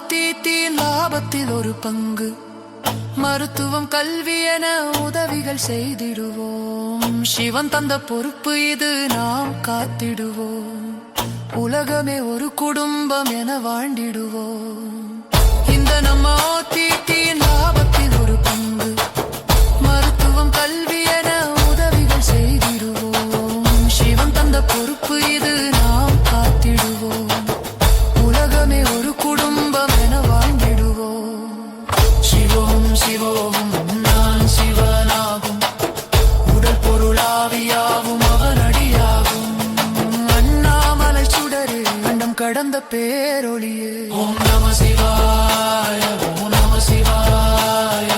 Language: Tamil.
ஓத்தித்தின் லாபத்தில் ஒரு பங்கு, மருத்துவம் கல்வி என உதவிகள் செய்திடுவோம். சிவன் தந்த பொறுப்பு இது, நாம் காத்திடுவோம். உலகமே ஒரு குடும்பம் என வாழ்ந்திடுவோம். இந்த நம்ம ஓத்தித்தின் லாபத்தில் ஒரு பங்கு, மருத்துவம் கல்வி என உதவிகள் செய்திடுவோம். சிவன் தந்த பொறுப்பு இது, நாம் காத்திடுவோம். உலகமே ஒரு குடும்பம் என வாழ்ந்திடுவோம். சிவோம் சிவோம் நான் சிவனாகும், உடல் பொருளாவியாகும் அவனடியாகும். அண்ணாமலை சுடரே, அண்டம் கடந்த பேரொளியே. ஓம் நம சிவாய, ஓம் நம சிவாய.